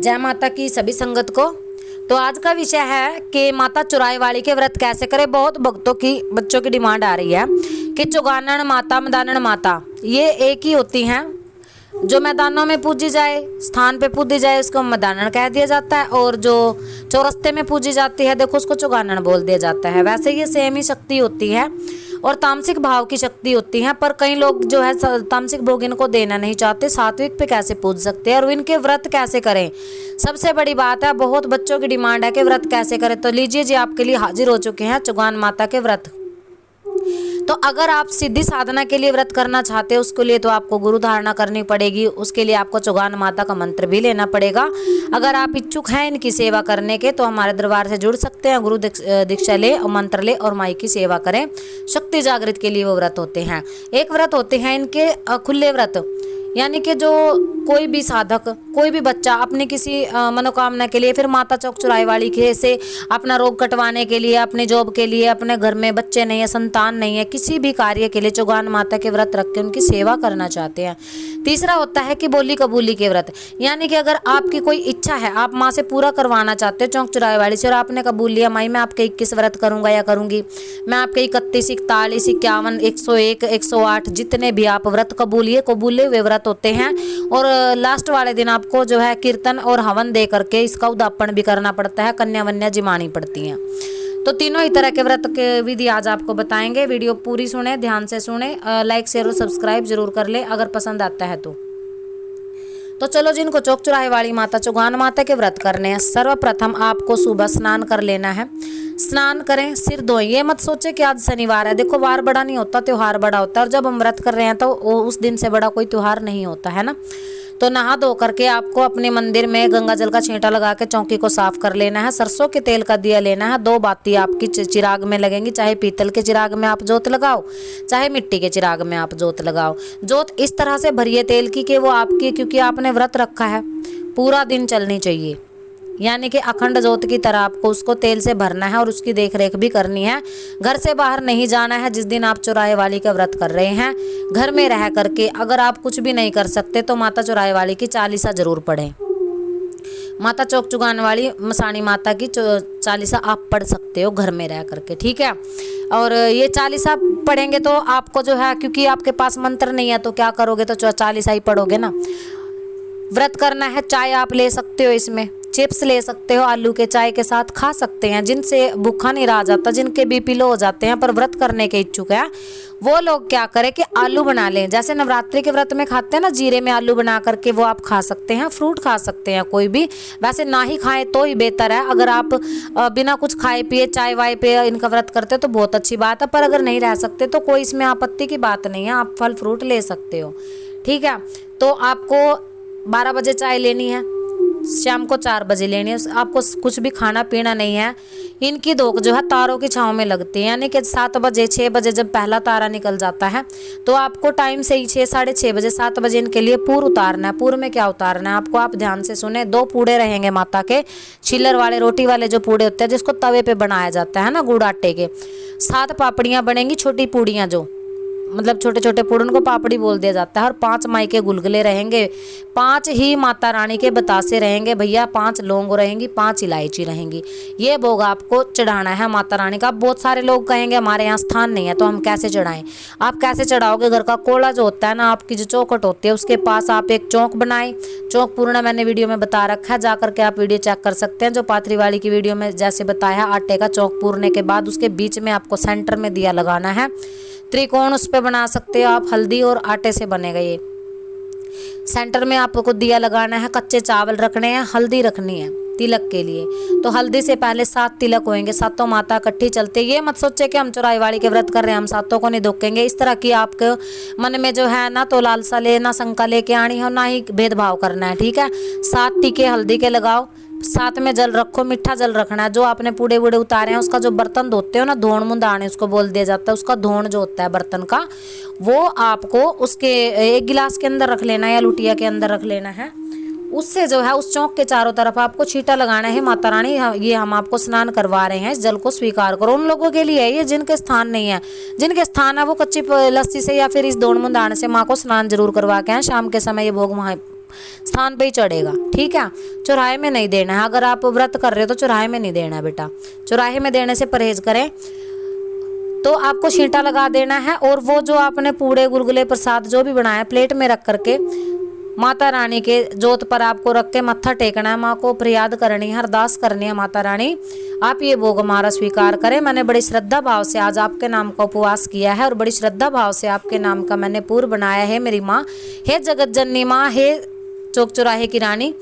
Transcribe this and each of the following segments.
जय माता की सभी संगत को। तो आज का विषय है कि माता चौराहे वाली के व्रत कैसे करें। बहुत भक्तों की बच्चों की डिमांड आ रही है कि चौगानन माता मदानन माता ये एक ही होती हैं, जो मैदानों में पूजी जाए, स्थान पे पूजी जाए उसको मदानन कह दिया जाता है, और जो चौरस्ते में पूजी जाती है देखो उसको चौगानन बोल दिया जाता है। वैसे ये सेम ही शक्ति होती है और तामसिक भाव की शक्ति होती है, पर कई लोग जो है तामसिक भोग इनको देना नहीं चाहते। सात्विक पे कैसे पूज सकते हैं और इनके व्रत कैसे करें, सबसे बड़ी बात है। बहुत बच्चों की डिमांड है कि व्रत कैसे करें, तो लीजिए जी आपके लिए हाजिर हो चुके हैं चौगान माता के व्रत। तो अगर आप सिद्धि साधना के लिए व्रत करना चाहते हैं उसके लिए तो आपको गुरु धारणा करनी पड़ेगी, उसके लिए आपको चौगान माता का मंत्र भी लेना पड़ेगा। अगर आप इच्छुक हैं इनकी सेवा करने के तो हमारे दरबार से जुड़ सकते हैं, गुरु दीक्षा ले और मंत्र ले और माई की सेवा करें। शक्ति जागृत के लिए वो व्रत होते हैं। एक व्रत होते हैं इनके खुले व्रत, यानी कि जो कोई भी साधक, कोई भी बच्चा अपनी किसी मनोकामना के लिए, फिर माता चौक चौराहे वाली के से अपना रोग कटवाने के लिए, अपने जॉब के लिए, अपने घर में बच्चे नहीं है, संतान नहीं है, किसी भी कार्य के लिए चौगान माता के व्रत रख के उनकी सेवा करना चाहते हैं। तीसरा होता है कि बोली कबूली के व्रत, यानी कि अगर आपकी कोई इच्छा है, आप माँ से पूरा करवाना चाहते हो चौक चौराहे वाली से, और आपने कबूल लिया माई मैं आपके 21 व्रत करूंगा या करूंगी, मैं आपके 31, 41, 51, 101, 108 जितने भी आप व्रत कबूले हुए व्रत होते हैं, और लास्ट वाले दिन आपको जो है कीर्तन और हवन दे करके इसका उद्यापन भी करना पड़ता है, कन्या वन्या जिमानी पड़ती हैं। तो तीनों ही तरह के व्रत के विधि आज आपको बताएंगे। वीडियो पूरी सुने, ध्यान से सुने, लाइक शेयर और सब्सक्राइब जरूर कर ले अगर पसंद आता है तो चलो जिनको चौक चौराहे वाली माता चौगान माता के व्रत करने हैं, सर्वप्रथम आपको सुबह स्नान कर लेना है। स्नान करें, सिर धोएं। ये मत सोचे कि आज शनिवार है, देखो वार बड़ा नहीं होता, त्योहार बड़ा होता है, और जब हम व्रत कर रहे हैं तो उस दिन से बड़ा कोई त्योहार नहीं होता है ना। तो नहा धो करके आपको अपने मंदिर में गंगा जल का छींटा लगा के चौकी को साफ कर लेना है। सरसों के तेल का दिया लेना है। 2 बाती आपकी चिराग में लगेंगी, चाहे पीतल के चिराग में आप जोत लगाओ, चाहे मिट्टी के चिराग में आप जोत लगाओ। जोत इस तरह से भरिए तेल की कि वो आपकी, क्योंकि आपने व्रत रखा है, पूरा दिन चलनी चाहिए, यानी कि अखंड जोत की तरह आपको उसको तेल से भरना है और उसकी देख रेख भी करनी है। घर से बाहर नहीं जाना है जिस दिन आप चौराहे वाली का व्रत कर रहे हैं। घर में रह करके अगर आप कुछ भी नहीं कर सकते तो माता चौराहे वाली की चालीसा जरूर पढ़ें। माता चौक चौगान वाली मसाणी माता की चालीसा आप पढ़ सकते हो घर में रह करके, ठीक है। और ये चालीसा पढ़ेंगे तो आपको जो है, क्योंकि आपके पास मंत्र नहीं है तो क्या करोगे, तो चालीसा ही पढ़ोगे ना। व्रत करना है। चाय आप ले सकते हो, इसमें चिप्स ले सकते हो, आलू के चाय के साथ खा सकते हैं। जिनसे भूखा नहीं रहा जाता, जिनके बीपी लो हो जाते हैं पर व्रत करने के इच्छुक है, वो लोग क्या करें कि आलू बना लें। जैसे नवरात्रि के व्रत में खाते हैं ना, जीरे में आलू बना करके, वो आप खा सकते हैं। फ्रूट खा सकते हैं कोई भी, वैसे ना ही खाएं तो ही बेहतर है। अगर आप बिना कुछ खाए पिए चाय वाय पे इनका व्रत करते तो बहुत अच्छी बात है, पर अगर नहीं रह सकते तो कोई इसमें आपत्ति की बात नहीं है, आप फल फ्रूट ले सकते हो, ठीक है। तो आपको 12 बजे चाय लेनी है, शाम को 4 बजे लेनी है। आपको कुछ भी खाना पीना नहीं है। इनकी धोक जो है तारों की छांव में लगती है, यानी कि 7 बजे 6 बजे जब पहला तारा निकल जाता है तो आपको टाइम से ही 6 साढ़े 6 बजे 7 बजे इनके लिए पूर उतारना है। पूर में क्या उतारना है आपको, आप ध्यान से सुने। 2 पूड़े रहेंगे माता के, छिल्लर वाले रोटी वाले जो पूड़े होते हैं जिसको तवे पे बनाया जाता है ना, गुड़ आटे के। 7 पापड़ियाँ बनेंगी, छोटी पूड़ियाँ जो मतलब छोटे छोटे पूड़, उनको पापड़ी बोल दिया जाता है। और 5 माई के गुलगुले रहेंगे, 5 ही माता रानी के बतासे रहेंगे भैया, 5 लौंग रहेंगी, 5 इलायची रहेंगी। ये भोग आपको चढ़ाना है माता रानी का। बहुत सारे लोग कहेंगे हमारे यहाँ स्थान नहीं है तो हम कैसे चढ़ाएं। आप कैसे चढ़ाओगे, घर का कोला जो होता है ना, आपकी जो चौखट होती है उसके पास आप एक चौक बनाएं। चौक पूर्णा मैंने वीडियो में बता रखा है, जा करके आप वीडियो चेक कर सकते हैं। जो पाथरी वाली की वीडियो में जैसे बताया, आटे का चौक पूरने के बाद उसके बीच में आपको सेंटर में दिया लगाना है, त्रिकोण उस पे बना सकते हो आप, हल्दी और आटे से बनेगा ये। सेंटर में आपको दिया लगाना है। कच्चे चावल रखने हैं, हल्दी रखनी है तिलक के लिए। तो हल्दी से पहले 7 तिलक होंगे, 7 माता इकट्ठी चलते। ये मत सोचे कि हम चौराहे वाली के व्रत कर रहे हैं, हम 7 को नहीं धोकेंगे। इस तरह की आपके मन में जो है ना तो लालसा ले, ना शंका लेके आनी हो, ना ही भेदभाव करना है, ठीक है। 7 टीके हल्दी के लगाओ, साथ में जल रखो, मीठा जल रखना है। जो आपने पूड़े वूड़े उतारे हैं उसका जो बर्तन धोते हो ना, धोण मुंदाने उसको बोल दिया जाता है, उसका धोण जो होता है बर्तन का, वो आपको उसके 1 गिलास के अंदर रख लेना है या लुटिया के अंदर रख लेना है। उससे जो है उस चौक के चारों तरफ आपको छींटा लगाना है। माता रानी ये हम आपको स्नान करवा रहे हैं, इस जल को स्वीकार करो। उन लोगों के लिए है ये जिनके स्थान नहीं है, जिनके स्थान है वो कच्ची लस्सी से या फिर इस धोण मुंदाने से माँ को स्नान जरूर करवा के आए। शाम के समय ये भोग वहाँ स्थान पे ही चढ़ेगा। ठीक है, चौराहे में नहीं देना है। अगर आप व्रत कर रहे हो तो चौराहे में नहीं देना है बेटा, चौराहे में देने से परहेज करें। तो आपको छींटा लगा देना है और वो जो आपने पूड़े गुलगुले प्रसाद जो भी बनाया प्लेट में रख करके माता रानी के जोत पर आपको रख के मत्था टेकना है, माँ को फरियाद करनी है, अरदास करनी है, माता रानी आप ये भोग हमारा स्वीकार करें। मैंने बड़ी श्रद्धा भाव से आज आपके नाम का उपवास किया है और बड़ी श्रद्धा भाव से आपके नाम का मैंने पूर्व बनाया है। मेरी माँ, हे जगत जननी माँ, हे चौक चौराहे की रानी,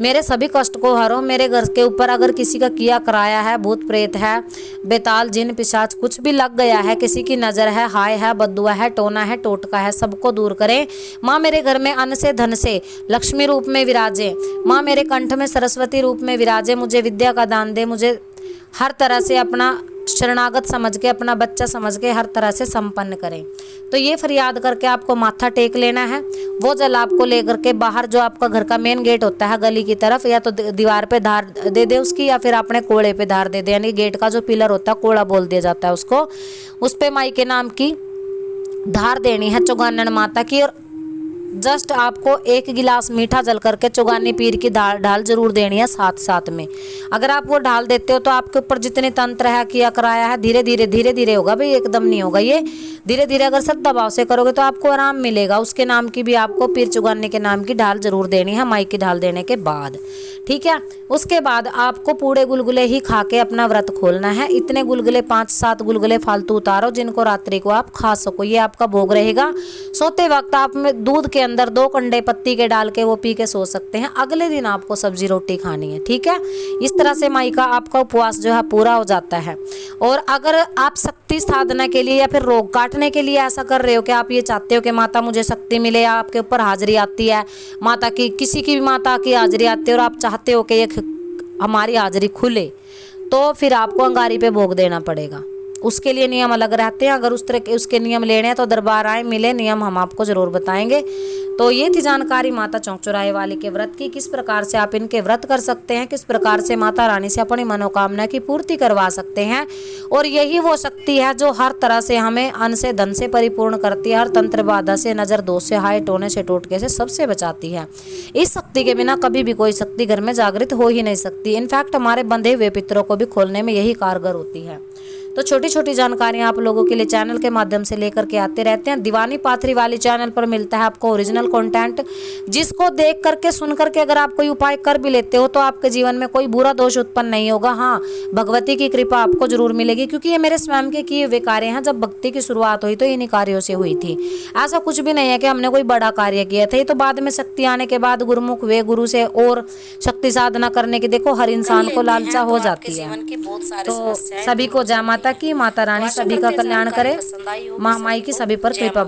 मेरे सभी कष्ट को हरो। मेरे घर के ऊपर अगर किसी का किया कराया है, भूत प्रेत है, बेताल जिन पिशाच कुछ भी लग गया है, किसी की नज़र है, हाय है, बद्दुआ है, टोना है, टोटका है, सबको दूर करें। माँ मेरे घर में अन्न से धन से लक्ष्मी रूप में विराजे। माँ मेरे कंठ में सरस्वती रूप में विराजे। मुझे विद्या का दान दे, मुझे हर तरह से अपना शरणागत समझ के, अपना बच्चा समझ के हर तरह से संपन्न करें। तो ये फरियाद करके आपको माथा टेक लेना है। वो जल आपको लेकर के बाहर जो आपका घर का मेन गेट होता है गली की तरफ, या तो दीवार पे धार दे दे उसकी, या फिर अपने कोड़े पे धार दे दे, यानी गेट का जो पिलर होता है कोड़ा बोल दिया जाता है उसको, उस पे माई के नाम की धार देनी है चौगानन माता की। और जस्ट आपको 1 गिलास मीठा जल करके चौगानी पीर की ढाल जरूर देनी है साथ साथ में। अगर आप वो ढाल देते हो तो आपके ऊपर जितने तंत्र है, किया कराया है, धीरे धीरे होगा भाई, एकदम नहीं होगा ये। धीरे धीरे अगर श्रद्धा भाव से करोगे तो आपको आराम मिलेगा। उसके नाम की भी आपको पीर चौगानी के नाम की ढाल जरूर देनी है माई की ढाल देने के बाद। ठीक है, उसके बाद आपको पूड़े गुलगुले ही खा के अपना व्रत खोलना है। इतने गुलगुले 5-7 गुलगुले फालतू उतारो जिनको रात्रि को आप खा सको, ये आपका भोग रहेगा। सोते वक्त आप में दूध के अंदर 2 कंडे पत्ती के डाल के वो पी के सो सकते हैं। अगले दिन आपको सब्जी रोटी खानी है। ठीक है, इस तरह से माई का आपका उपवास जो है पूरा हो जाता है। और अगर आप शक्ति साधना के लिए या फिर रोग काटने के लिए ऐसा कर रहे हो कि आप ये चाहते हो कि माता मुझे शक्ति मिले, या आपके ऊपर हाजिरी आती है माता की, किसी की भी माता की हाजिरी आती है और आप चाहते हो कि ये हमारी हाजिरी खुले, तो फिर आपको अंगारी पे भोग देना पड़ेगा। उसके लिए नियम अलग रहते हैं। अगर उस तरह के उसके नियम लेने हैं तो दरबार आए, मिले, नियम हम आपको ज़रूर बताएंगे। तो ये थी जानकारी माता चौक चौराहे वाली के व्रत की, किस प्रकार से आप इनके व्रत कर सकते हैं, किस प्रकार से माता रानी से अपनी मनोकामना की पूर्ति करवा सकते हैं। और यही वो शक्ति है जो हर तरह से हमें अन्न से धन से परिपूर्ण करती है, हर तंत्र बाधा से, नज़र दोष से, हाय टोने से, टोटके से, सबसे बचाती है। इस शक्ति के बिना कभी भी कोई शक्ति घर में जागृत हो ही नहीं सकती। इनफैक्ट हमारे बंधे हुए पितरों को भी खोलने में यही कारगर होती है। तो छोटी छोटी जानकारियां आप लोगों के लिए चैनल के माध्यम से लेकर के आते रहते हैं। दीवानी पाथरी वाली चैनल पर मिलता है आपको ओरिजिनल कंटेंट, जिसको देख करके सुन करके अगर आप कोई उपाय कर भी लेते हो तो आपके जीवन में कोई बुरा दोष उत्पन्न नहीं होगा। हाँ, भगवती की कृपा आपको जरूर मिलेगी, क्योंकि ये मेरे स्वयं के किए हुए कार्य हैं। जब भक्ति की शुरुआत हुई तो इन्हीं कार्यों से हुई थी। ऐसा कुछ भी नहीं है कि हमने कोई बड़ा कार्य किया था। ये तो बाद में शक्ति आने के बाद गुरुमुख वे गुरु से और शक्ति साधना करने की देखो हर इंसान को लालसा हो जाती है। तो सभी को जय माता की, माता रानी सभी का कल्याण करे, माँ माई की सभी पर कृपा।